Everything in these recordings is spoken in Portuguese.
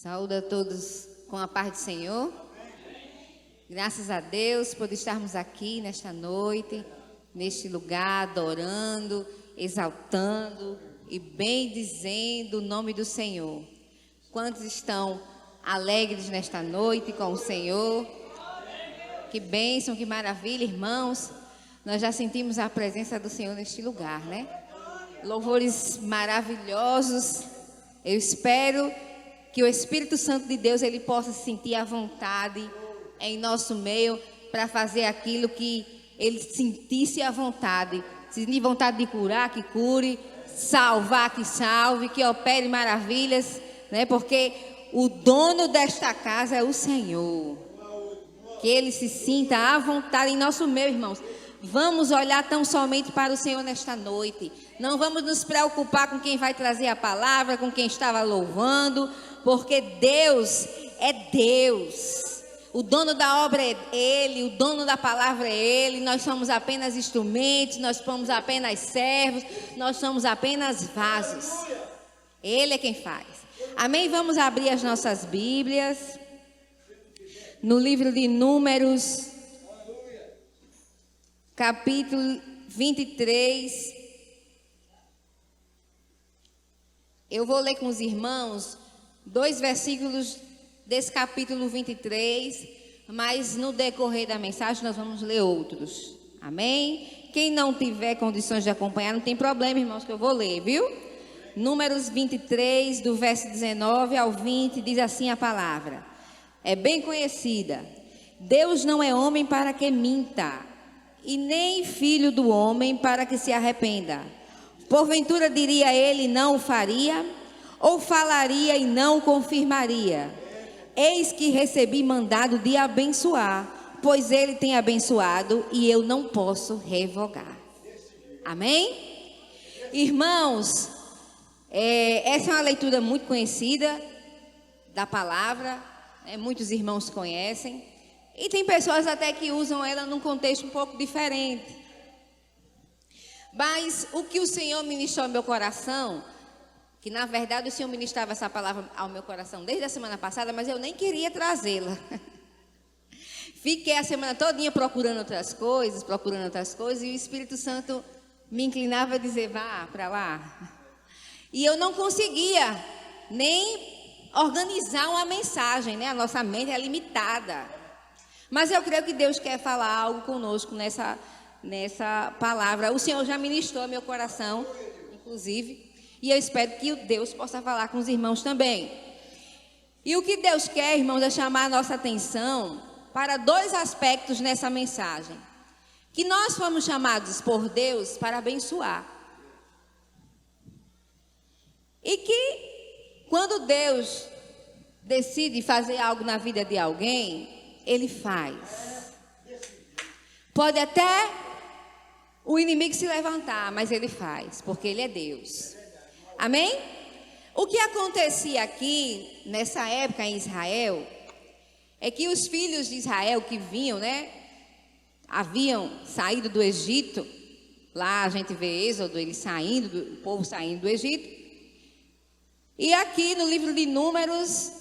Saúdo a todos com a paz do Senhor. Graças a Deus por estarmos aqui nesta noite, neste lugar, adorando, exaltando e bendizendo o nome do Senhor. Quantos estão alegres nesta noite com o Senhor? Que bênção, que maravilha, irmãos. Nós já sentimos a presença do Senhor neste lugar, né? Louvores maravilhosos. Eu espero que o Espírito Santo de Deus ele possa se sentir à vontade em nosso meio para fazer aquilo que ele sentisse à vontade. Se sentir vontade de curar, que cure, salvar, que salve, que opere maravilhas, né? Porque o dono desta casa é o Senhor. Que ele se sinta à vontade em nosso meio, irmãos. Vamos olhar tão somente para o Senhor nesta noite. Não vamos nos preocupar com quem vai trazer a palavra, com quem estava louvando, porque Deus é Deus. O dono da obra é Ele, o dono da palavra é Ele. Nós somos apenas instrumentos, nós somos apenas servos, nós somos apenas vasos. Ele é quem faz. Amém? Vamos abrir as nossas Bíblias no livro de Números, capítulo 23. Eu vou ler com os irmãos 2 versículos desse capítulo 23, mas no decorrer da mensagem nós vamos ler outros. Amém? Quem não tiver condições de acompanhar, não tem problema, irmãos, que eu vou ler, viu? Números 23, do verso 19 ao 20, diz assim a palavra. É bem conhecida. Deus não é homem para que minta, e nem filho do homem para que se arrependa. Porventura diria ele, não o faria? Ou falaria e não o confirmaria? Eis que recebi mandado de abençoar, pois ele tem abençoado e eu não posso revogar. Amém? Irmãos, essa é uma leitura muito conhecida da palavra, muitos irmãos conhecem, e tem pessoas até que usam ela num contexto um pouco diferente. Mas o que o Senhor ministrou ao meu coração, que na verdade o Senhor ministrava essa palavra ao meu coração desde a semana passada, mas eu nem queria trazê-la. Fiquei a semana todinha procurando outras coisas, e o Espírito Santo me inclinava a dizer, vá para lá. E eu não conseguia nem organizar uma mensagem, né? A nossa mente é limitada. Mas eu creio que Deus quer falar algo conosco nessa palavra. O Senhor já ministrou meu coração, inclusive, e eu espero que o Deus possa falar com os irmãos também. E o que Deus quer, irmãos, é chamar a nossa atenção para 2 aspectos nessa mensagem. Que nós fomos chamados por Deus para abençoar. E que quando Deus decide fazer algo na vida de alguém, Ele faz. Pode até o inimigo se levantar, mas Ele faz, porque Ele é Deus. Amém? O que acontecia aqui, nessa época em Israel, é que os filhos de Israel que vinham, né, haviam saído do Egito. Lá a gente vê Êxodo, eles saindo, o povo saindo do Egito. E aqui no livro de Números,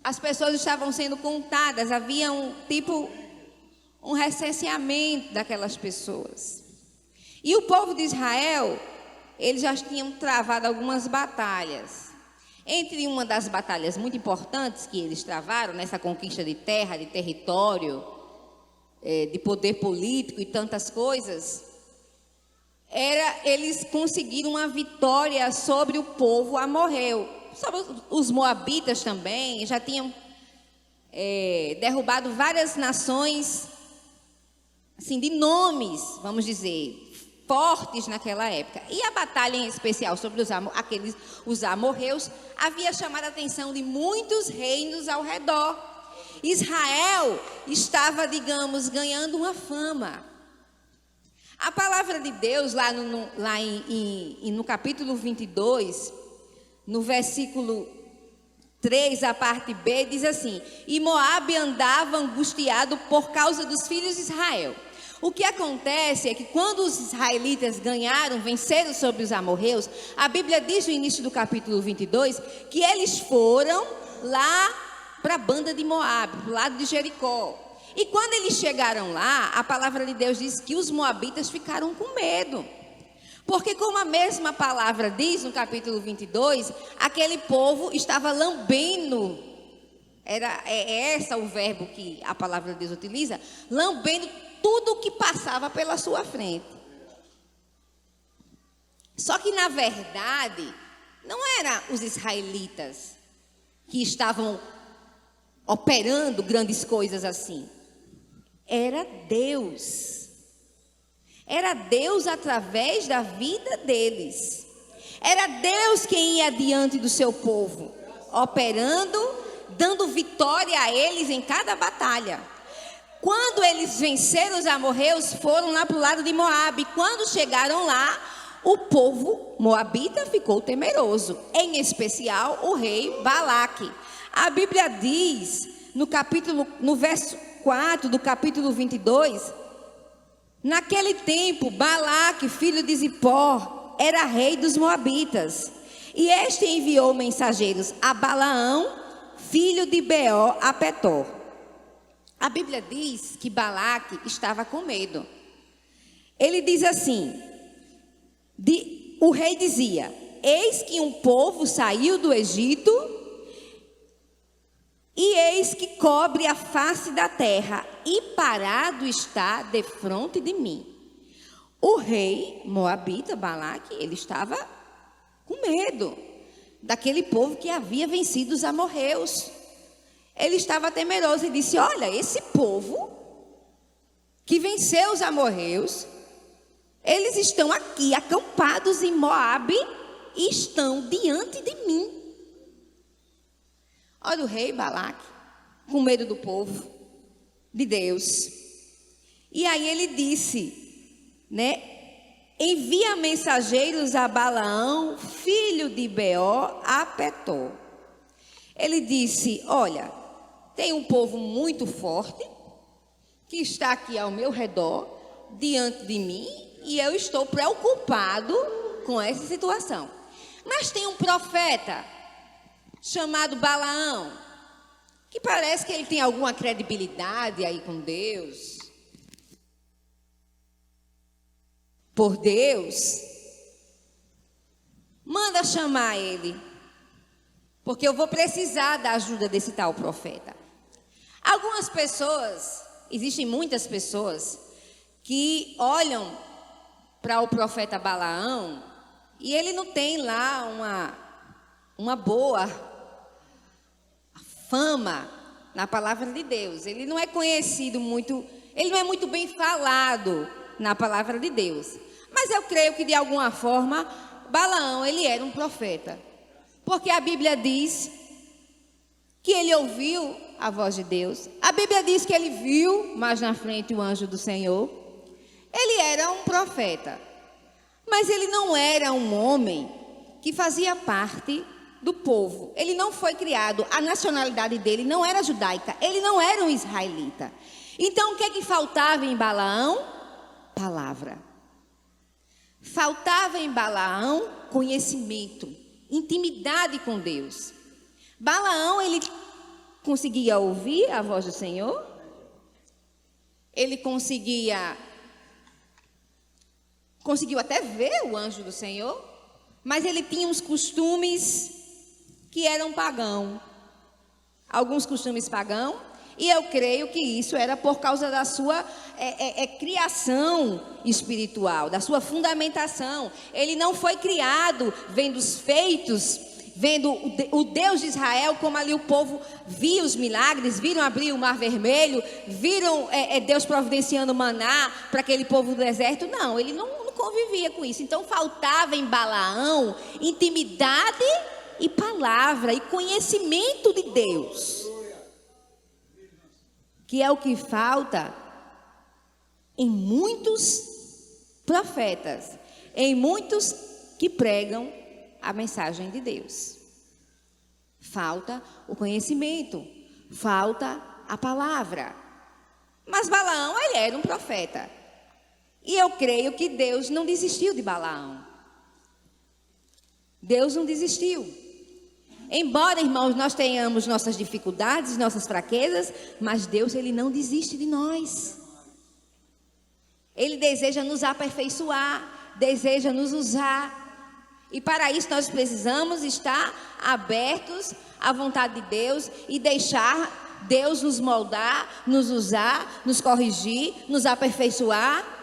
as pessoas estavam sendo contadas, havia um recenseamento daquelas pessoas. E o povo de Israel, eles já tinham travado algumas batalhas. Entre uma das batalhas muito importantes que eles travaram, nessa conquista de terra, de território, de poder político e tantas coisas, eles conseguiram uma vitória sobre o povo amorreu. Sobre os moabitas também, já tinham derrubado várias nações, assim, de nomes, vamos dizer, fortes naquela época. E a batalha em especial sobre os amorreus havia chamado a atenção de muitos reinos ao redor. Israel estava, digamos, ganhando uma fama. A palavra de Deus, lá no capítulo 22, no versículo 3, a parte B, diz assim: E Moabe andava angustiado por causa dos filhos de Israel. O que acontece é que quando os israelitas venceram sobre os amorreus, a Bíblia diz no início do capítulo 22 que eles foram lá para a banda de Moabe, para o lado de Jericó. E quando eles chegaram lá, a palavra de Deus diz que os moabitas ficaram com medo. Porque como a mesma palavra diz no capítulo 22, aquele povo estava lambendo, é esse o verbo que a palavra de Deus utiliza, lambendo tudo o que passava pela sua frente. Só que na verdade, não eram os israelitas que estavam operando grandes coisas assim. Era Deus. Era Deus através da vida deles. Era Deus quem ia diante do seu povo, operando, dando vitória a eles em cada batalha. Quando eles venceram os amorreus, foram lá para o lado de Moabe. Quando chegaram lá, o povo moabita ficou temeroso, em especial o rei Balaque. A Bíblia diz, no verso 4 do capítulo 22, naquele tempo, Balaque, filho de Zippor, era rei dos moabitas. E este enviou mensageiros a Balaão, filho de Beor, a Petor. A Bíblia diz que Balaque estava com medo. Ele diz assim, o rei dizia: eis que um povo saiu do Egito, e eis que cobre a face da terra, e parado está defronte de mim. O rei moabita, Balaque, ele estava com medo daquele povo que havia vencido os amorreus. Ele estava temeroso e disse: olha, esse povo que venceu os amorreus, eles estão aqui acampados em Moabe e estão diante de mim. Olha o rei Balaque, com medo do povo, de Deus. E aí ele disse, envia mensageiros a Balaão, filho de Beor, a Petor. Ele disse: olha, tem um povo muito forte, que está aqui ao meu redor, diante de mim, e eu estou preocupado com essa situação. Mas tem um profeta chamado Balaão, que parece que ele tem alguma credibilidade aí com Deus. Por Deus, manda chamar ele, porque eu vou precisar da ajuda desse tal profeta. Algumas pessoas, existem muitas pessoas, que olham para o profeta Balaão e ele não tem lá uma boa fama na palavra de Deus. Ele não é conhecido muito, ele não é muito bem falado na palavra de Deus. Mas eu creio que de alguma forma Balaão, ele era um profeta. Porque a Bíblia diz que ele ouviu a voz de Deus. A Bíblia diz que ele viu mais na frente o anjo do Senhor. Ele era um profeta. Mas ele não era um homem que fazia parte do povo. Ele não foi criado, a nacionalidade dele não era judaica, ele não era um israelita. Então o que é que faltava em Balaão? Palavra. Faltava em Balaão conhecimento, intimidade com Deus. Balaão, ele conseguia ouvir a voz do Senhor, ele conseguiu até ver o anjo do Senhor, mas ele tinha uns costumes que eram pagãos, alguns costumes pagãos, e eu creio que isso era por causa da sua criação espiritual, da sua fundamentação. Ele não foi criado vendo os feitos, vendo o Deus de Israel, como ali o povo via os milagres, viram abrir o mar vermelho, viram Deus providenciando maná para aquele povo do deserto. Não, ele não convivia com isso. Então faltava em Balaão intimidade e palavra e conhecimento de Deus, que é o que falta em muitos profetas, em muitos que pregam a mensagem de Deus. Falta o conhecimento, falta a palavra. Mas Balaão, ele era um profeta. E eu creio que Deus não desistiu de Balaão. Deus não desistiu. Embora, irmãos, nós tenhamos nossas dificuldades, nossas fraquezas, mas Deus, Ele não desiste de nós. Ele deseja nos aperfeiçoar, deseja nos usar. E para isso nós precisamos estar abertos à vontade de Deus e deixar Deus nos moldar, nos usar, nos corrigir, nos aperfeiçoar.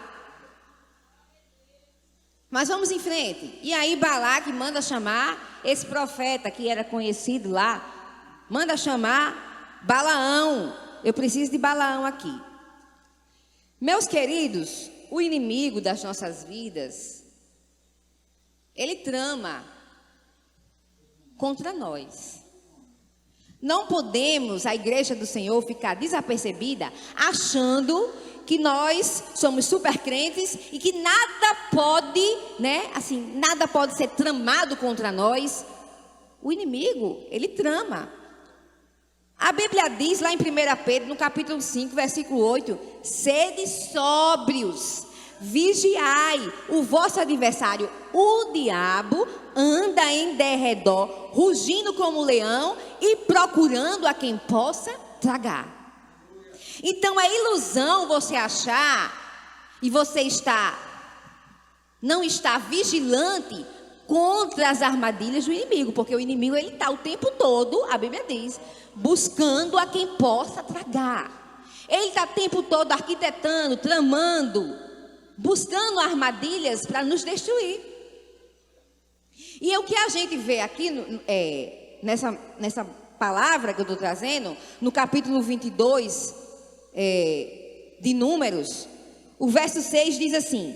Mas vamos em frente. E aí Balaque manda chamar esse profeta que era conhecido lá, manda chamar Balaão. Eu preciso de Balaão aqui. Meus queridos, o inimigo das nossas vidas, ele trama contra nós. Não podemos, a igreja do Senhor, ficar desapercebida achando que nós somos super crentes e que nada pode, nada pode ser tramado contra nós. O inimigo, ele trama. A Bíblia diz lá em 1 Pedro, no capítulo 5, versículo 8, sede sóbrios, vigiai, o vosso adversário, o diabo, anda em derredor, rugindo como leão e procurando a quem possa tragar. Então é ilusão você achar e você não está vigilante contra as armadilhas do inimigo, porque o inimigo ele está o tempo todo, a Bíblia diz, buscando a quem possa tragar. Ele está o tempo todo arquitetando, tramando, buscando armadilhas para nos destruir. E o que a gente vê aqui nessa palavra que eu estou trazendo, no capítulo 22 de Números, o verso 6 diz assim: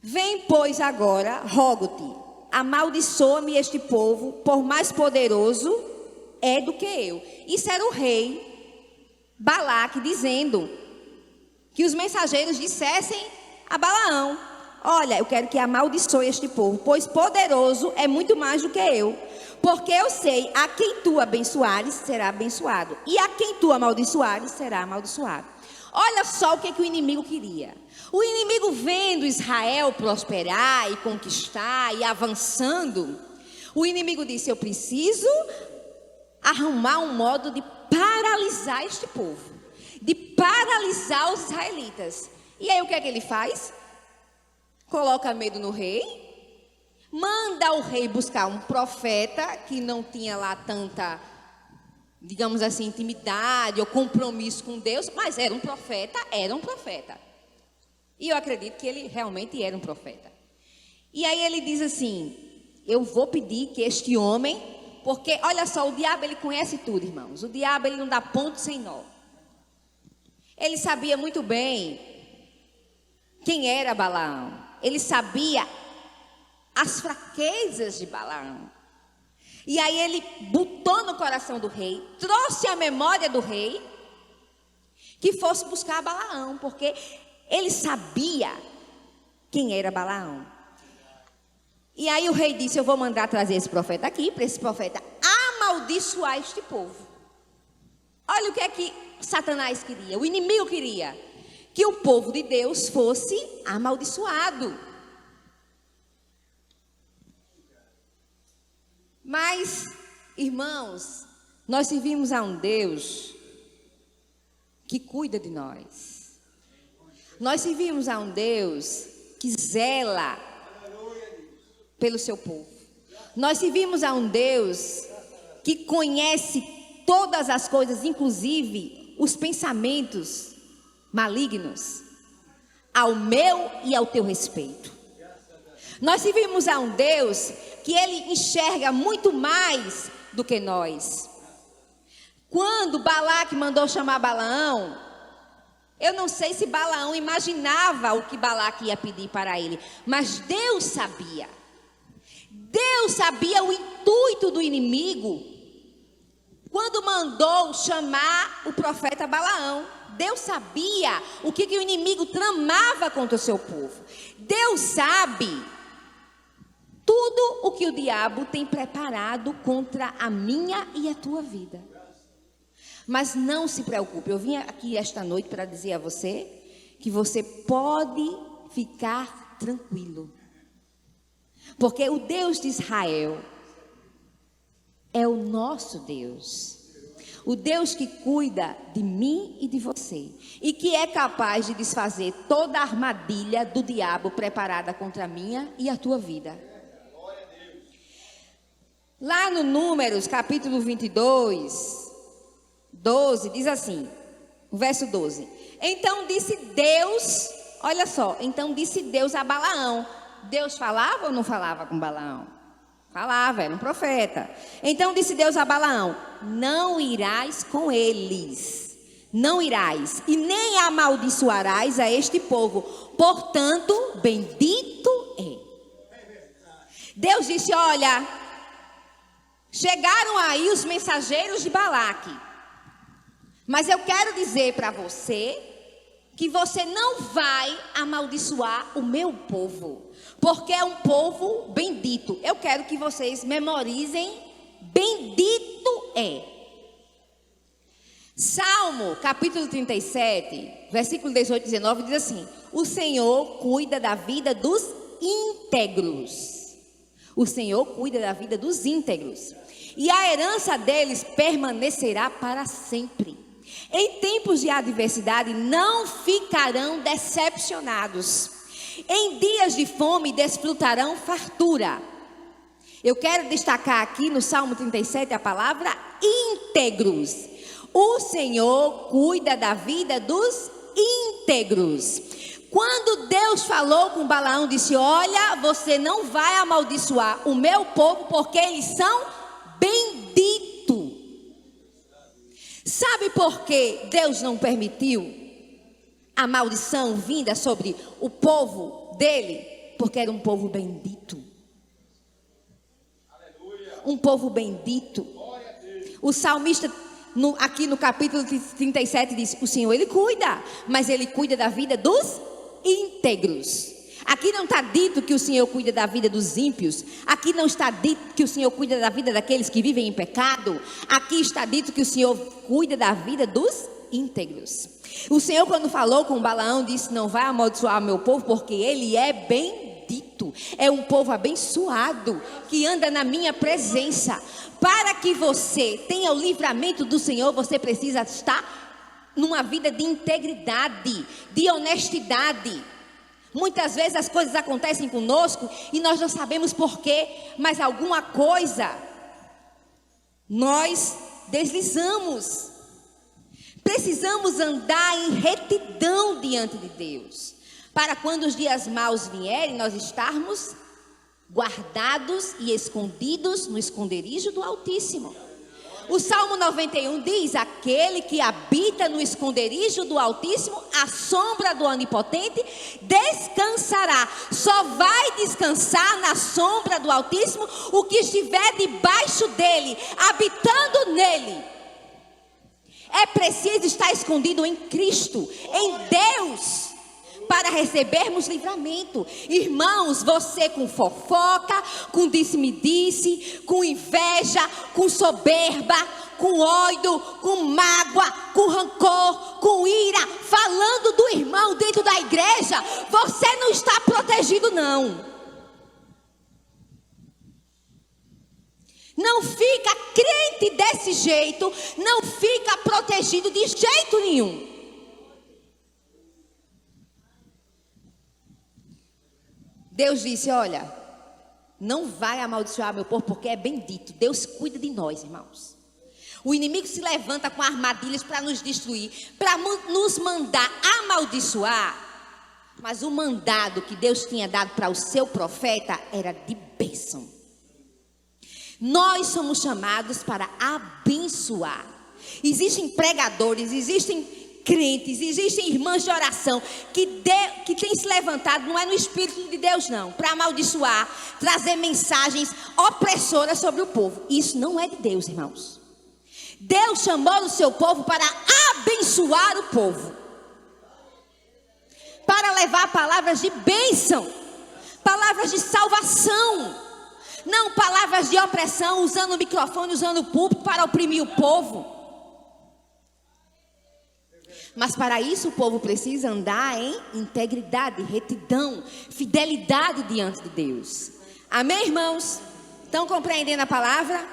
vem, pois, agora, rogo-te, amaldiçoa-me este povo, por mais poderoso é do que eu. Isso era o rei Balaque dizendo que os mensageiros dissessem a Balaão: olha, eu quero que amaldiçoe este povo, pois poderoso é muito mais do que eu. Porque eu sei, a quem tu abençoares, será abençoado, e a quem tu amaldiçoares, será amaldiçoado. Olha só o que o inimigo queria. O inimigo, vendo Israel prosperar e conquistar e avançando, o inimigo disse: eu preciso arrumar um modo de paralisar este povo, de paralisar os israelitas. E aí o que é que ele faz? Coloca medo no rei, manda o rei buscar um profeta que não tinha lá tanta, digamos assim, intimidade ou compromisso com Deus, mas era um profeta. E eu acredito que ele realmente era um profeta. E aí ele diz assim: eu vou pedir que este homem, porque olha só, o diabo ele conhece tudo, irmãos. O diabo ele não dá ponto sem nó. Ele sabia muito bem quem era Balaão. Ele sabia as fraquezas de Balaão. E aí ele botou no coração do rei, trouxe a memória do rei, que fosse buscar Balaão, porque ele sabia quem era Balaão. E aí o rei disse: eu vou mandar trazer esse profeta aqui, para esse profeta amaldiçoar este povo. Olha o que é que Satanás queria, o inimigo queria: que o povo de Deus fosse amaldiçoado. Mas, irmãos, nós servimos a um Deus que cuida de nós. Nós servimos a um Deus que zela pelo seu povo. Nós servimos a um Deus que conhece todas as coisas, inclusive os pensamentos malignos, ao meu e ao teu respeito. Nós servimos a um Deus que ele enxerga muito mais do que nós. Quando Balaque mandou chamar Balaão, eu não sei se Balaão imaginava o que Balaque ia pedir para ele, mas Deus sabia. Deus sabia o intuito do inimigo quando mandou chamar o profeta Balaão. Deus sabia o que o inimigo tramava contra o seu povo. Deus sabe tudo o que o diabo tem preparado contra a minha e a tua vida. Mas não se preocupe, eu vim aqui esta noite para dizer a você que você pode ficar tranquilo. Porque o Deus de Israel, é o nosso Deus. O Deus que cuida de mim e de você. E que é capaz de desfazer toda a armadilha do diabo preparada contra a minha e a tua vida. Lá no Números, capítulo 22, 12, diz assim, o verso 12. Então disse Deus, olha só, então disse Deus a Balaão. Deus falava ou não falava com Balaão? Falava, era um profeta. Então disse Deus a Balaão: não irás com eles, não irás, e nem amaldiçoarás a este povo, portanto, bendito é. Deus disse: olha, chegaram aí os mensageiros de Balaque, mas eu quero dizer para você que você não vai amaldiçoar o meu povo, porque é um povo bendito. Eu quero que vocês memorizem: bendito é. Salmo, capítulo 37, versículo 18 e 19, diz assim: o Senhor cuida da vida dos íntegros. O Senhor cuida da vida dos íntegros, e a herança deles permanecerá para sempre. Em tempos de adversidade não ficarão decepcionados. Em dias de fome desfrutarão fartura. Eu quero destacar aqui no Salmo 37 a palavra íntegros. O Senhor cuida da vida dos íntegros. Quando Deus falou com Balaão, disse: olha, você não vai amaldiçoar o meu povo, porque eles são benditos. Sabe por que Deus não permitiu a maldição vinda sobre o povo dele? Porque era um povo bendito. Um povo bendito. O salmista, aqui no capítulo 37, diz: o Senhor, Ele cuida, mas Ele cuida da vida dos íntegros. Aqui não está dito que o Senhor cuida da vida dos ímpios. Aqui não está dito que o Senhor cuida da vida daqueles que vivem em pecado. Aqui está dito que o Senhor cuida da vida dos íntegros. O Senhor, quando falou com Balaão, disse: não vai amaldiçoar meu povo, porque ele é bendito. É um povo abençoado, que anda na minha presença. Para que você tenha o livramento do Senhor, você precisa estar numa vida de integridade, de honestidade. Muitas vezes as coisas acontecem conosco e nós não sabemos porquê, mas alguma coisa nós deslizamos. Precisamos andar em retidão diante de Deus, para quando os dias maus vierem, nós estarmos guardados e escondidos no esconderijo do Altíssimo. O Salmo 91 diz: aquele que habita no esconderijo do Altíssimo, à sombra do Onipotente, descansará. Só vai descansar na sombra do Altíssimo o que estiver debaixo dele, habitando nele. É preciso estar escondido em Cristo, em Deus, para recebermos livramento. Irmãos, você com fofoca, com disse-me-disse, com inveja, com soberba, com ódio, com mágoa, com rancor, com ira, falando do irmão dentro da igreja, você não está protegido, não. Não fica crente desse jeito, não fica protegido de jeito nenhum. Deus disse: olha, não vai amaldiçoar meu povo, porque é bendito. Deus cuida de nós, irmãos. O inimigo se levanta com armadilhas para nos destruir, para nos mandar amaldiçoar. Mas o mandado que Deus tinha dado para o seu profeta era de bênção. Nós somos chamados para abençoar. Existem pregadores, existem crentes, existem irmãs de oração que têm se levantado, não é no Espírito de Deus não, para amaldiçoar, trazer mensagens opressoras sobre o povo. Isso não é de Deus, irmãos. Deus chamou o seu povo para abençoar o povo, para levar palavras de bênção, palavras de salvação, não palavras de opressão, usando o microfone, usando o púlpito para oprimir o povo. Mas para isso o povo precisa andar em integridade, retidão, fidelidade diante de Deus. Amém, irmãos? Estão compreendendo a palavra?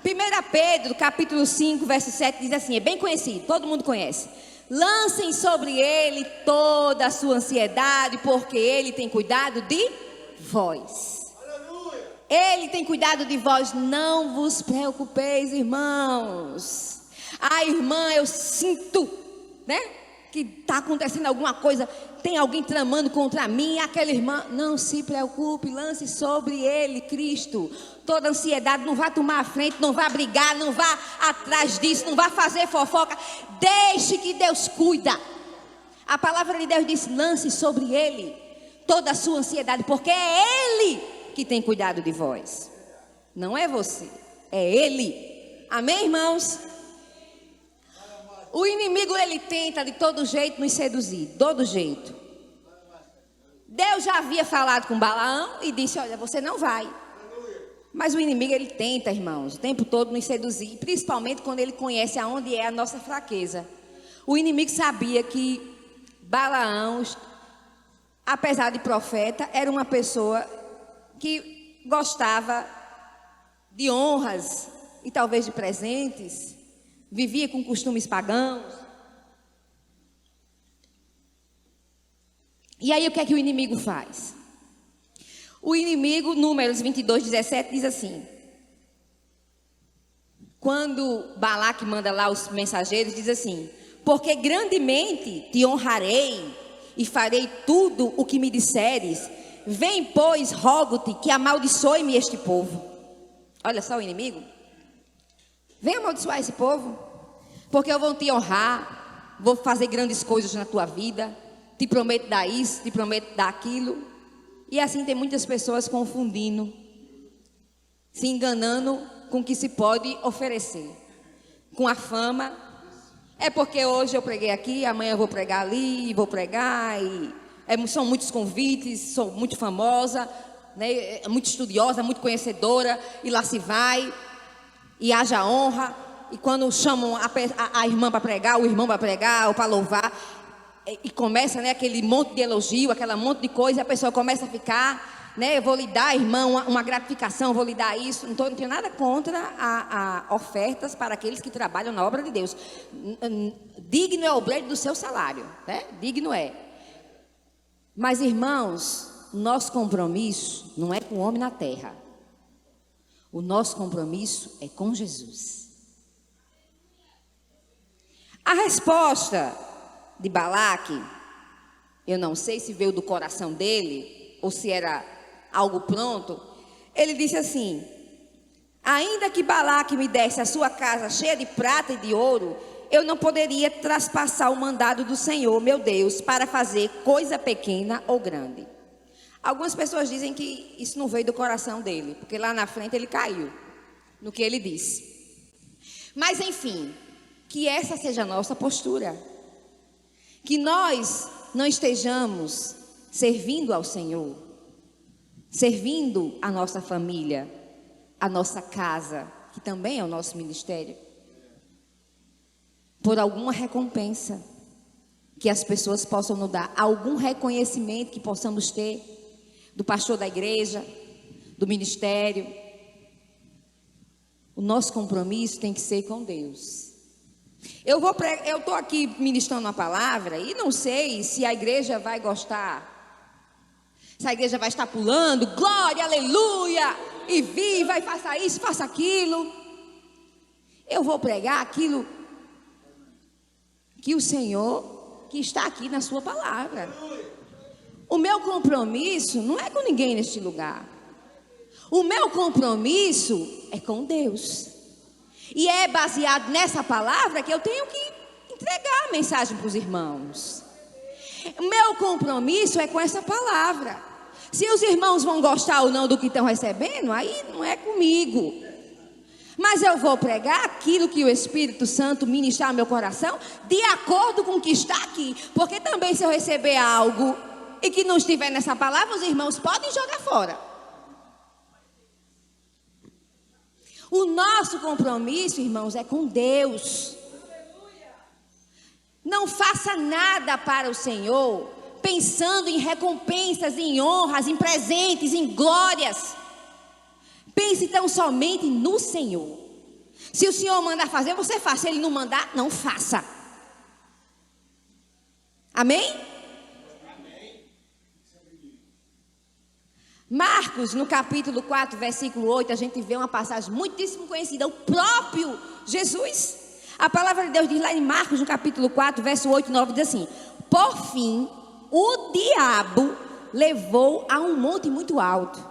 1 Pedro, capítulo 5, verso 7, diz assim, é bem conhecido, todo mundo conhece. Lancem sobre ele toda a sua ansiedade, porque ele tem cuidado de vós. Aleluia. Ele tem cuidado de vós, não vos preocupeis, irmãos. Ah, irmã, eu sinto, né, que está acontecendo alguma coisa, tem alguém tramando contra mim, aquela irmã, não se preocupe, lance sobre ele, Cristo, toda ansiedade, não vá tomar a frente, não vá brigar, não vá atrás disso, não vá fazer fofoca, deixe que Deus cuida. A palavra de Deus diz, lance sobre ele toda a sua ansiedade, porque é ele que tem cuidado de vós, não é você, é ele, amém, irmãos? O inimigo, ele tenta de todo jeito nos seduzir, todo jeito. Deus já havia falado com Balaão e disse, olha, você não vai. Mas o inimigo, ele tenta, irmãos, o tempo todo nos seduzir, principalmente quando ele conhece aonde é a nossa fraqueza. O inimigo sabia que Balaão, apesar de profeta, era uma pessoa que gostava de honras e talvez de presentes, vivia com costumes pagãos. E aí o que é que o inimigo faz? O inimigo, Números 22, 17, diz assim, quando Balaque manda lá os mensageiros, diz assim, porque grandemente te honrarei e farei tudo o que me disseres, vem pois, rogo-te que amaldiçoe-me este povo. Olha só o inimigo. Vem amaldiçoar esse povo, porque eu vou te honrar, vou fazer grandes coisas na tua vida, te prometo dar isso, te prometo dar aquilo. E assim tem muitas pessoas confundindo, se enganando com o que se pode oferecer, com a fama. É porque hoje eu preguei aqui, amanhã eu vou pregar ali, vou pregar, são muitos convites, sou muito famosa, né, muito estudiosa, muito conhecedora, e lá se vai. E haja honra, e quando chamam a irmã para pregar, o irmão para pregar, ou para louvar, e começa, né, aquele monte de elogio, aquela monte de coisa, e a pessoa começa a ficar, né, eu vou lhe dar, irmão, uma gratificação, vou lhe dar isso, não tenho nada contra a ofertas para aqueles que trabalham na obra de Deus. Digno é o obreiro do seu salário, né? Digno é. Mas, irmãos, nosso compromisso não é com o homem na terra. O nosso compromisso é com Jesus. A resposta de Balaque, eu não sei se veio do coração dele, ou se era algo pronto. Ele disse assim, ainda que Balaque me desse a sua casa cheia de prata e de ouro, eu não poderia traspassar o mandado do Senhor, meu Deus, para fazer coisa pequena ou grande. Algumas pessoas dizem que isso não veio do coração dele, porque lá na frente ele caiu no que ele disse. Mas enfim, que essa seja a nossa postura. Que nós não estejamos servindo ao Senhor, servindo a nossa família, a nossa casa, que também é o nosso ministério, por alguma recompensa que as pessoas possam nos dar, algum reconhecimento que possamos ter do pastor da igreja, do ministério. O nosso compromisso tem que ser com Deus. Eu estou aqui ministrando a palavra e não sei se a igreja vai gostar, se a igreja vai estar pulando, glória, aleluia, e viva, e faça isso, faça aquilo. Eu vou pregar aquilo que o Senhor, que está aqui na sua palavra. O meu compromisso não é com ninguém neste lugar. O meu compromisso é com Deus. E é baseado nessa palavra que eu tenho que entregar a mensagem para os irmãos. O meu compromisso é com essa palavra. Se os irmãos vão gostar ou não do que estão recebendo, aí não é comigo. Mas eu vou pregar aquilo que o Espírito Santo ministrar no meu coração, de acordo com o que está aqui. Porque também se eu receber algo e que não estiver nessa palavra, os irmãos podem jogar fora. O nosso compromisso, irmãos, é com Deus. Não faça nada para o Senhor pensando em recompensas, em honras, em presentes, em glórias. Pense tão somente no Senhor. Se o Senhor mandar fazer, você faça. Se Ele não mandar, não faça. Amém? Marcos, no capítulo 4, versículo 8, a gente vê uma passagem muitíssimo conhecida. O próprio Jesus. A palavra de Deus diz lá em Marcos, no capítulo 4, verso 8 e 9, diz assim: por fim, o diabo levou a um monte muito alto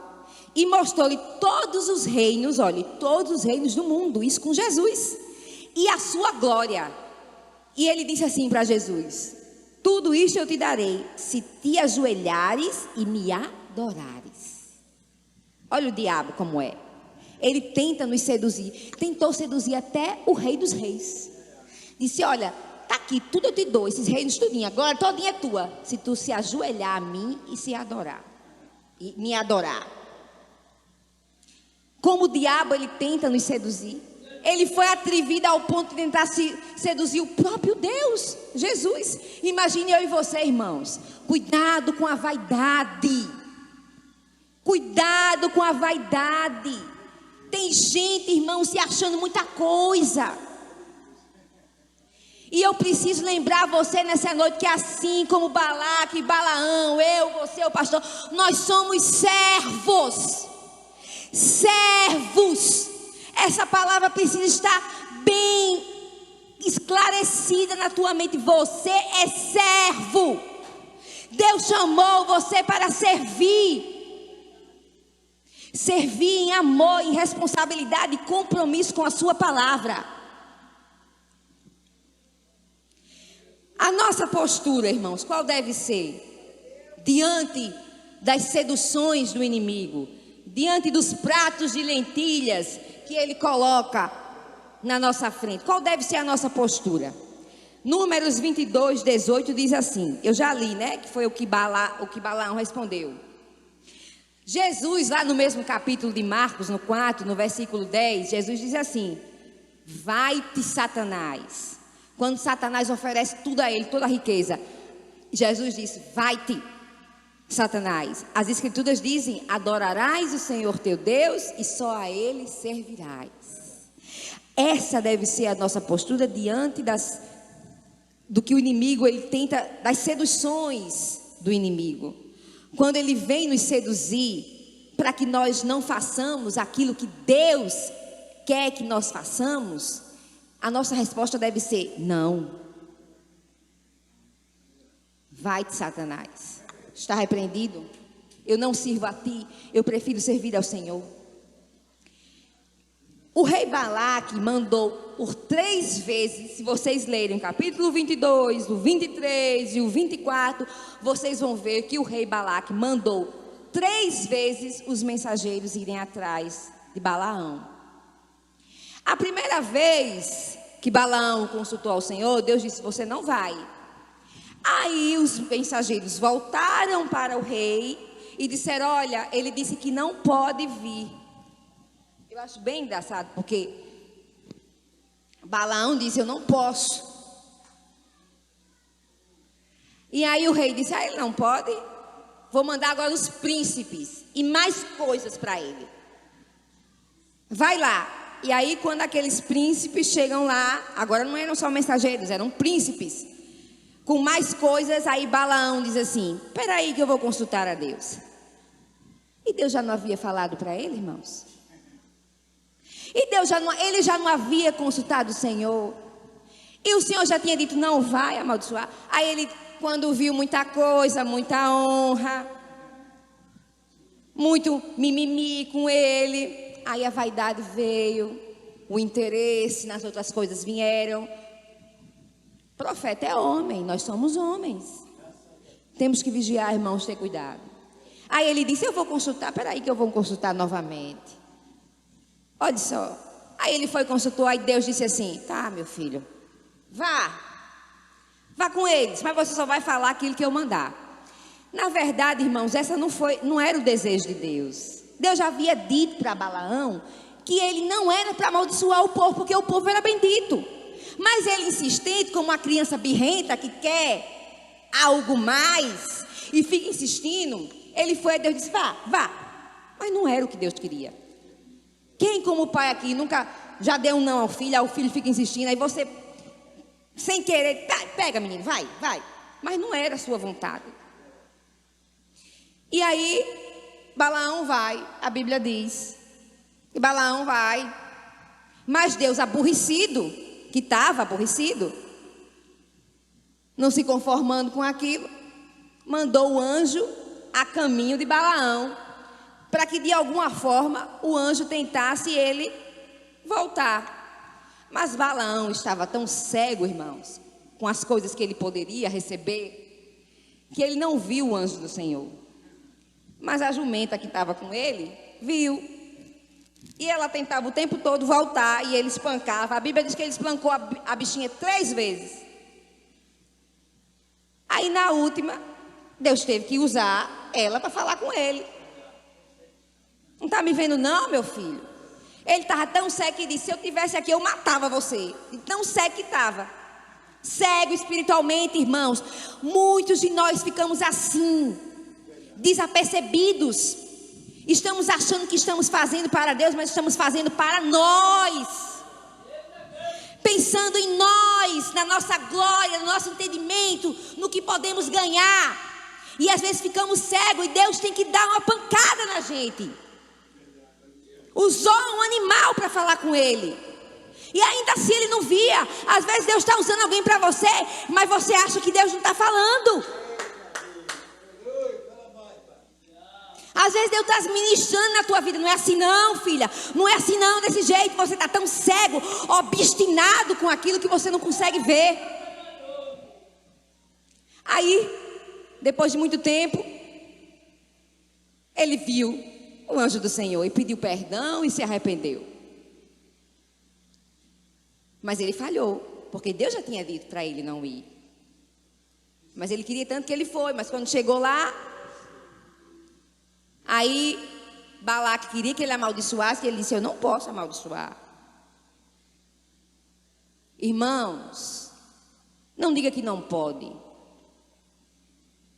e mostrou-lhe todos os reinos, olha, todos os reinos do mundo, isso com Jesus, e a sua glória. E ele disse assim para Jesus: tudo isto eu te darei, se te ajoelhares e me adorares. Olha o diabo como é. Ele tenta nos seduzir. Tentou seduzir até o rei dos reis. Disse: olha, tá aqui, tudo eu te dou, esses reinos tudinho, agora todinha é tua, se tu se ajoelhar a mim e se adorar, e me adorar. Como o diabo, ele tenta nos seduzir. Ele foi atrevido ao ponto de tentar seduzir o próprio Deus, Jesus. Imagine eu e você, irmãos. Cuidado com a vaidade. Cuidado com a vaidade. Tem gente, irmão, se achando muita coisa. E eu preciso lembrar você nessa noite que assim como Balaque, Balaão, eu, você, o pastor, nós somos servos. Servos. Essa palavra precisa estar bem esclarecida na tua mente. Você é servo. Deus chamou você para servir. Servir em amor, em responsabilidade e compromisso com a sua palavra. A nossa postura, irmãos, qual deve ser? Diante das seduções do inimigo, diante dos pratos de lentilhas que ele coloca na nossa frente, qual deve ser a nossa postura? Números 22, 18 diz assim, eu já li, né? Que foi o que Balaão respondeu. Jesus, lá no mesmo capítulo de Marcos, no 4, no versículo 10, Jesus diz assim: vai-te, Satanás. Quando Satanás oferece tudo a ele, toda a riqueza, Jesus disse: vai-te, Satanás. As escrituras dizem: adorarás o Senhor teu Deus e só a ele servirás. Essa deve ser a nossa postura diante do que o inimigo, ele tenta, das seduções do inimigo. Quando ele vem nos seduzir para que nós não façamos aquilo que Deus quer que nós façamos, a nossa resposta deve ser: não. Vai-te, Satanás. Está repreendido. Eu não sirvo a ti, eu prefiro servir ao Senhor. O rei Balaque mandou por 3 vezes, se vocês lerem o capítulo 22, o 23 e o 24, vocês vão ver que o rei Balaque mandou 3 vezes os mensageiros irem atrás de Balaão. A primeira vez que Balaão consultou ao Senhor, Deus disse: você não vai. Aí os mensageiros voltaram para o rei e disseram: olha, ele disse que não pode vir. Eu acho bem engraçado, porque Balaão disse: eu não posso. E aí o rei disse: ele não pode? Vou mandar agora os príncipes e mais coisas para ele. Vai lá. E aí quando aqueles príncipes chegam lá, agora não eram só mensageiros, eram príncipes, com mais coisas, aí Balaão diz assim: espera aí que eu vou consultar a Deus. E Deus já não havia falado para ele, irmãos? E ele já não havia consultado o Senhor. E o Senhor já tinha dito: não vai amaldiçoar. Aí ele, quando viu muita coisa, muita honra, muito mimimi com ele, aí a vaidade veio, o interesse nas outras coisas vieram. Profeta é homem, nós somos homens. Temos que vigiar, irmãos, ter cuidado. Aí ele disse: eu vou consultar, peraí que eu vou consultar novamente. Olha só. Aí ele foi, consultou, aí Deus disse assim: tá, meu filho, vá com eles, mas você só vai falar aquilo que eu mandar. Na verdade, irmãos, essa não era o desejo de Deus. Deus já havia dito para Balaão que ele não era para amaldiçoar o povo, porque o povo era bendito. Mas ele, insistente, como uma criança birrenta que quer algo mais e fica insistindo, ele foi a Deus e disse: vá. Mas não era o que Deus queria. Quem como pai aqui nunca já deu um não ao filho, aí o filho fica insistindo, aí você, sem querer, pega menino, vai. Mas não era a sua vontade. E aí, Balaão vai, a Bíblia diz, que Balaão vai, mas Deus aborrecido, que estava aborrecido, não se conformando com aquilo, mandou o anjo a caminho de Balaão, para que de alguma forma o anjo tentasse ele voltar. Mas Balaão estava tão cego, irmãos, com as coisas que ele poderia receber, que ele não viu o anjo do Senhor. Mas a jumenta que estava com ele, viu. E ela tentava o tempo todo voltar, e ele espancava. A Bíblia diz que ele espancou a bichinha 3 vezes. Aí na última, Deus teve que usar ela para falar com ele. Não está me vendo não, meu filho? Ele estava tão cego que disse, se eu estivesse aqui eu matava você. De tão cego que estava. Cego espiritualmente, irmãos. Muitos de nós ficamos assim, desapercebidos. Estamos achando que estamos fazendo para Deus, mas estamos fazendo para nós. Pensando em nós, na nossa glória, no nosso entendimento, no que podemos ganhar. E às vezes ficamos cegos e Deus tem que dar uma pancada na gente. Usou um animal para falar com ele. E ainda assim ele não via. Às vezes Deus está usando alguém para você, mas você acha que Deus não está falando. Às vezes Deus está ministrando na tua vida. Não é assim não, filha. Não é assim não, desse jeito. Você está tão cego, obstinado com aquilo que você não consegue ver. Aí, depois de muito tempo, ele viu o anjo do Senhor e pediu perdão e se arrependeu. Mas ele falhou, porque Deus já tinha dito para ele não ir. Mas ele queria tanto que ele foi. Mas quando chegou lá, aí Balaque queria que ele amaldiçoasse, e ele disse, eu não posso amaldiçoar. Irmãos, não diga que não pode.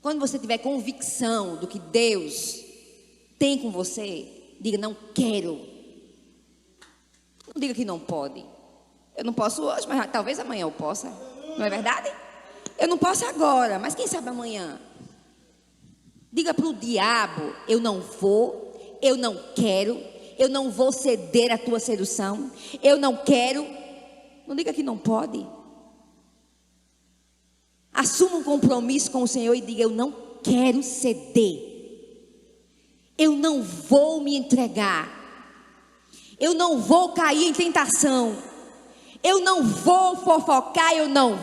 Quando você tiver convicção do que Deus tem com você, diga, não quero. Não diga que não pode. Eu não posso hoje, mas talvez amanhã eu possa. Não é verdade? Eu não posso agora, mas quem sabe amanhã. Diga para o diabo, eu não vou, eu não quero, eu não vou ceder à tua sedução, eu não quero. Não diga que não pode. Assuma um compromisso com o Senhor e diga, eu não quero ceder. Eu não vou me entregar. Eu não vou cair em tentação. Eu não vou fofocar, eu não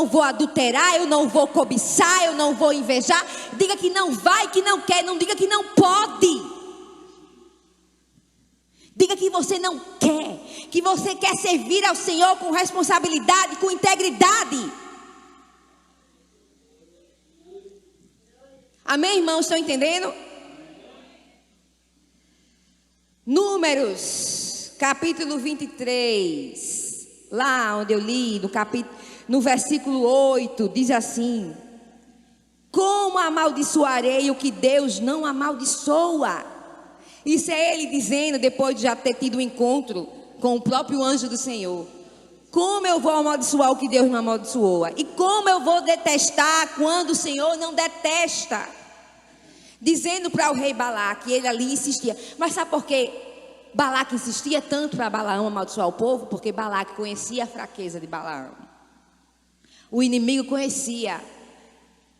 vou adulterar, eu não vou cobiçar, eu não vou invejar. Diga que não vai, que não quer, não diga que não pode. Diga que você não quer, que você quer servir ao Senhor com responsabilidade, com integridade. Amém, irmãos? Estão entendendo? Números, capítulo 23. Lá onde eu li, no versículo 8, diz assim: como amaldiçoarei o que Deus não amaldiçoa? Isso é ele dizendo, depois de já ter tido um encontro com o próprio anjo do Senhor. Como eu vou amaldiçoar o que Deus não amaldiçoa? E como eu vou detestar quando o Senhor não detesta? Dizendo para o rei Balaque, ele ali insistia. Mas sabe por que Balaque insistia tanto para Balaão amaldiçoar o povo? Porque Balaque conhecia a fraqueza de Balaão. O inimigo conhecia.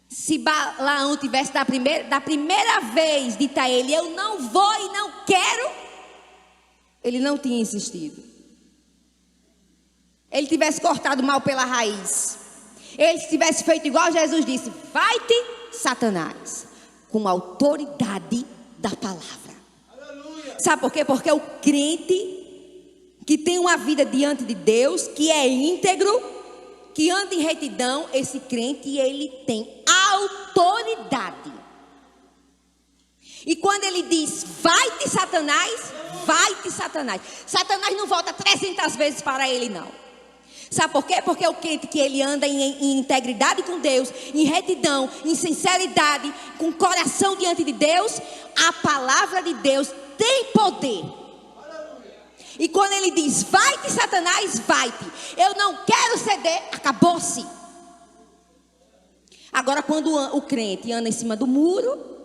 Se Balaão tivesse da primeira vez dito a ele, eu não vou e não quero, ele não tinha insistido. Ele tivesse cortado mal pela raiz. Ele tivesse feito igual Jesus disse, vai-te, Satanás, com a autoridade da palavra. Aleluia. Sabe por quê? Porque o crente que tem uma vida diante de Deus, que é íntegro, que anda em retidão, esse crente, ele tem autoridade. E quando ele diz, vai-te, Satanás, vai-te, Satanás. Satanás não volta 300 vezes para ele, não. Sabe por quê? Porque o crente que ele anda em integridade com Deus, em retidão, em sinceridade, com coração diante de Deus, a palavra de Deus tem poder. E quando ele diz, vai-te Satanás, vai-te. Eu não quero ceder, acabou-se. Agora quando o crente anda em cima do muro,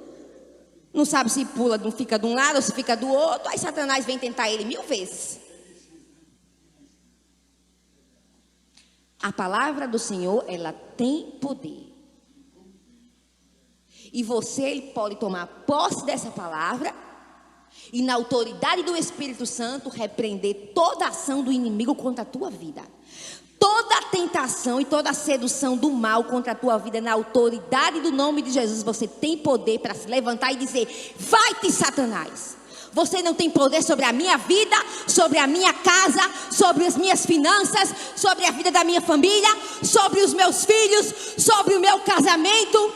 não sabe se pula, não fica de um lado ou se fica do outro, aí Satanás vem tentar ele 1000 vezes. A palavra do Senhor, ela tem poder. E você, ele pode tomar posse dessa palavra e na autoridade do Espírito Santo repreender toda ação do inimigo contra a tua vida. Toda a tentação e toda a sedução do mal contra a tua vida, na autoridade do nome de Jesus, você tem poder para se levantar e dizer, vai-te Satanás. Você não tem poder sobre a minha vida, sobre a minha casa, sobre as minhas finanças, sobre a vida da minha família, sobre os meus filhos, sobre o meu casamento.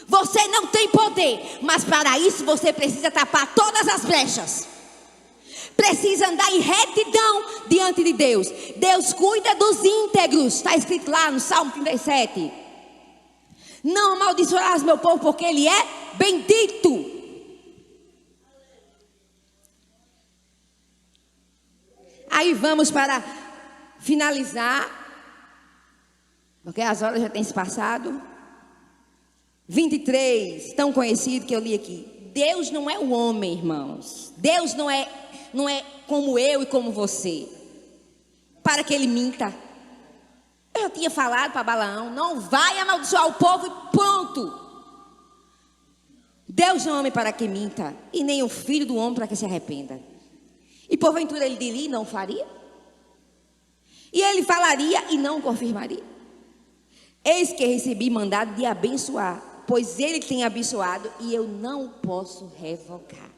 Você não tem poder, mas para isso você precisa tapar todas as brechas. Precisa andar em retidão diante de Deus. Deus cuida dos íntegros, está escrito lá no Salmo 37. Não amaldiçoarás meu povo, porque ele é bendito. Aí vamos para finalizar, porque as horas já têm se passado. 23, tão conhecido que eu li aqui. Deus não é o homem, irmãos. Deus não é como eu e como você, para que ele minta. Eu já tinha falado para Balaão, não vai amaldiçoar o povo e pronto. Deus não é homem para que minta, e nem o filho do homem para que se arrependa. E porventura ele diria e não faria? E ele falaria e não confirmaria? Eis que recebi mandado de abençoar, pois ele tem abençoado e eu não posso revogar.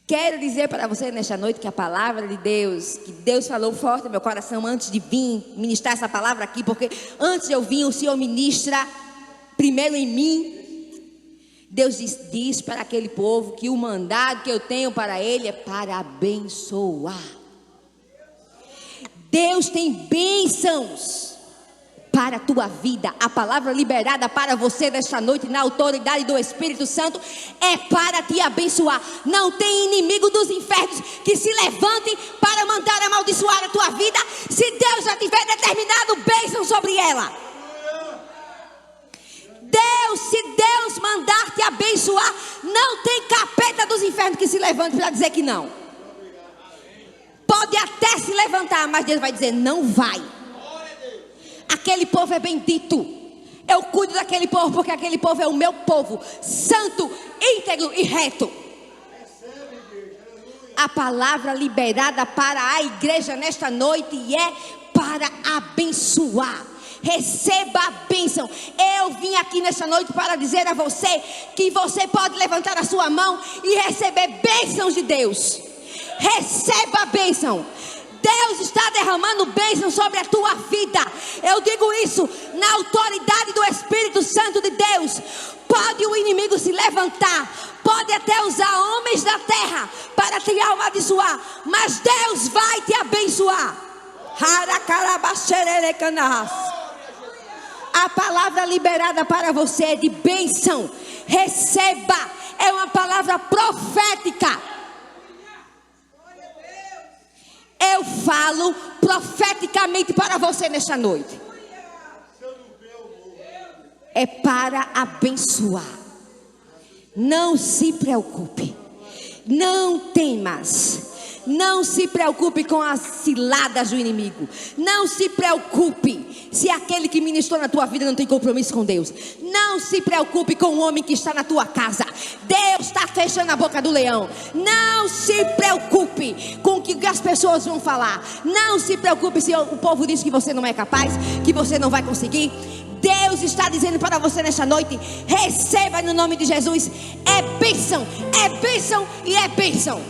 Quero dizer para você nesta noite que a palavra de Deus, que Deus falou forte no meu coração antes de vir ministrar essa palavra aqui, porque antes de eu vir o Senhor ministra primeiro em mim. Deus diz para aquele povo que o mandado que eu tenho para ele é para abençoar. Deus tem bênçãos para a tua vida. A palavra liberada para você desta noite na autoridade do Espírito Santo é para te abençoar. Não tem inimigo dos infernos que se levante para mandar amaldiçoar a tua vida, se Deus já tiver determinado bênção sobre ela. Se Deus mandar te abençoar, não tem capeta dos infernos que se levante para dizer que não. Pode até se levantar, mas Deus vai dizer, não vai. Aquele povo é bendito. Eu cuido daquele povo, porque aquele povo é o meu povo, santo, íntegro e reto. A palavra liberada para a igreja nesta noite é para abençoar. Receba a bênção. Eu vim aqui nessa noite para dizer a você que você pode levantar a sua mão e receber bênçãos de Deus. Receba a bênção. Deus está derramando bênção sobre a tua vida. Eu digo isso na autoridade do Espírito Santo de Deus. Pode o inimigo se levantar, pode até usar homens da terra para te amaldiçoar, mas Deus vai te abençoar. A palavra liberada para você é de bênção. Receba. É uma palavra profética. Eu falo profeticamente para você nesta noite. É para abençoar. Não se preocupe. Não temas. Não se preocupe com as ciladas do inimigo. Não se preocupe se aquele que ministrou na tua vida não tem compromisso com Deus. Não se preocupe com o homem que está na tua casa. Deus está fechando a boca do leão. Não se preocupe com o que as pessoas vão falar. Não se preocupe se o povo diz que você não é capaz, que você não vai conseguir. Deus está dizendo para você nesta noite: receba no nome de Jesus. É bênção e é bênção.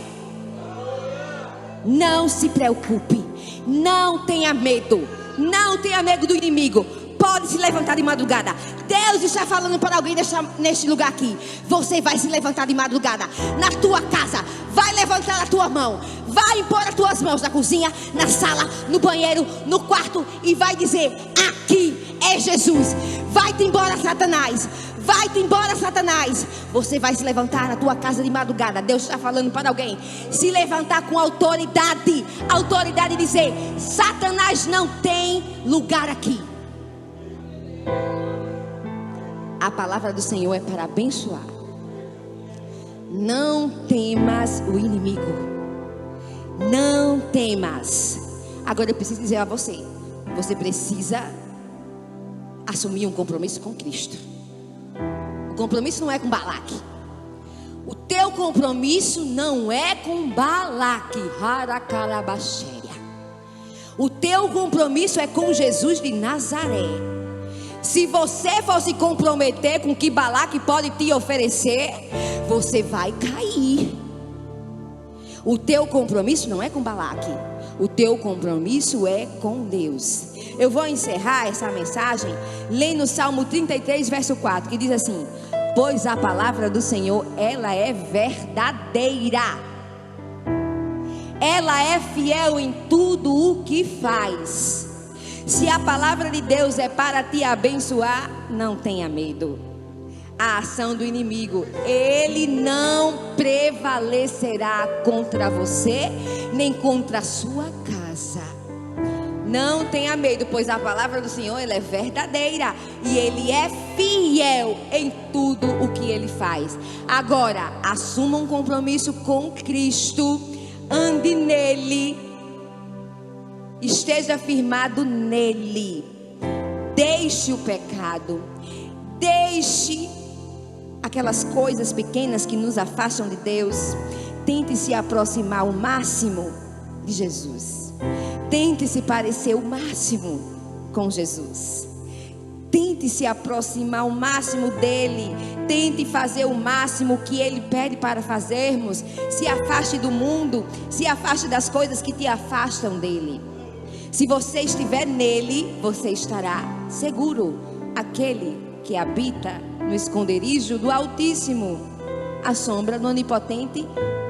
Não se preocupe, não tenha medo, não tenha medo do inimigo. Pode se levantar de madrugada. Deus está falando para alguém neste lugar aqui. Você vai se levantar de madrugada na tua casa, vai levantar a tua mão, vai impor as tuas mãos na cozinha, na sala, no banheiro, no quarto e vai dizer: aqui é Jesus. Vai-te embora, Satanás. Vai-te embora, Satanás. Você vai se levantar na tua casa de madrugada. Deus está falando para alguém. Se levantar com autoridade. Autoridade e dizer: Satanás não tem lugar aqui. A palavra do Senhor é para abençoar. Não temas o inimigo. Não temas. Agora eu preciso dizer a você: você precisa assumir um compromisso com Cristo. O compromisso não é com Balaque. O teu compromisso não é com Balaque. Haracarabachéria. O teu compromisso é com Jesus de Nazaré. Se você for se comprometer com o que Balaque pode te oferecer, você vai cair. O teu compromisso não é com Balaque. O teu compromisso é com Deus. Eu vou encerrar essa mensagem lendo o Salmo 33, verso 4, que diz assim: pois a palavra do Senhor, ela é verdadeira. Ela é fiel em tudo o que faz. Se a palavra de Deus é para te abençoar, não tenha medo. A ação do inimigo, ele não prevalecerá contra você, nem contra a sua casa. Não tenha medo, pois a palavra do Senhor, ela é verdadeira e ele é fiel em tudo o que ele faz. Agora, assuma um compromisso com Cristo, ande nele, esteja firmado nele. Deixe o pecado, deixe aquelas coisas pequenas que nos afastam de Deus. Tente se aproximar ao máximo de Jesus. Tente se parecer o máximo com Jesus. Tente se aproximar ao máximo dele. Tente fazer o máximo que ele pede para fazermos. Se afaste do mundo. Se afaste das coisas que te afastam dele. Se você estiver nele, você estará seguro. Aquele que habita no esconderijo do Altíssimo, a sombra do Onipotente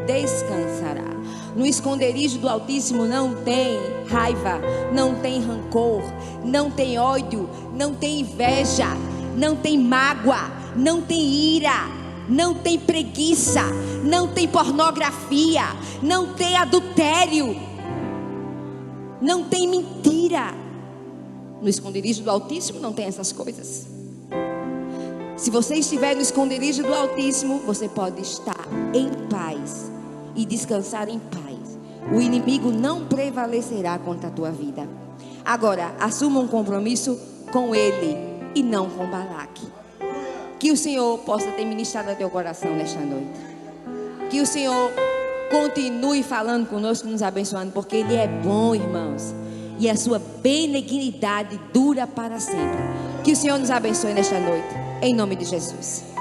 descansará. No esconderijo do Altíssimo não tem raiva, não tem rancor, não tem ódio, não tem inveja, não tem mágoa, não tem ira, não tem preguiça, não tem pornografia, não tem adultério, não tem mentira. No esconderijo do Altíssimo não tem essas coisas. Se você estiver no esconderijo do Altíssimo, você pode estar em paz e descansar em paz. O inimigo não prevalecerá contra a tua vida. Agora, assuma um compromisso com ele e não com Balaque. Que o Senhor possa ter ministrado a teu coração nesta noite. Que o Senhor continue falando conosco, nos abençoando, porque ele é bom, irmãos, e a sua benignidade dura para sempre. Que o Senhor nos abençoe nesta noite, em nome de Jesus.